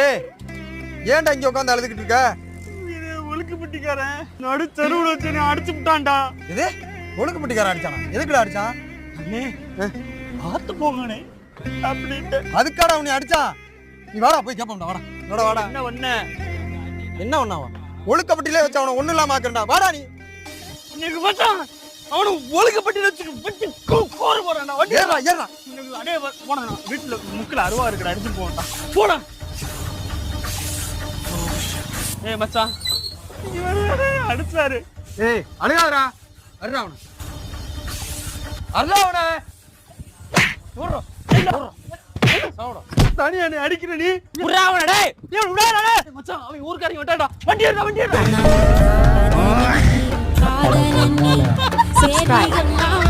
ஏய் ஏன்டா இங்க உட்காந்து அழுதுகிட்டு இருக்க? இது ஒழுக்குப்பட்டிக்காரன் நடு தெருவுல வச்சு நீ அடிச்சு விட்டான்டா. இது ஒழுக்குப்பட்டிக்காரன் அடிச்சானா? எதுக்குடா அடிச்சான்? அண்ணே பார்த்து போங்கண்ணே அப்படின்ட்டு. அதுக்காடா அவனை அடிச்சான்? நீ வாடா போய் கேப்போம்டா, வாடா வாடா வாடா. என்ன பண்ண? என்ன பண்ணாவா? ஒழுக்கப்பட்டிலே வச்சு அவனை ஒண்ணு இல்லாம ஆக்குறா. வாடா நீ. இன்னைக்கு மச்சான் அவனு ஒழுக்கப்பட்டி வச்சு கோர போறான்டா. ஏறா ஏறா. இன்னைக்கு அடே போடா, வீட்டுல முக்கில அருவா இருக்குடா, அடிச்சு போடா போடா. ஏய் மச்சான் இவரே அடிச்சாரு. ஏய் அழுகாதடா. அருடா அவனை. அருடா அவனை. ஓடுறா. சாவுடா. தனியா நீ அடிக்கிற நீ. விடுடா அவனை டேய். ஏய் விடாதடா டேய். மச்சான் அவன் ஊர்க்காரங்க விட்டாடா. வண்டி எடுடா வண்டி எடுடா. Subscribe.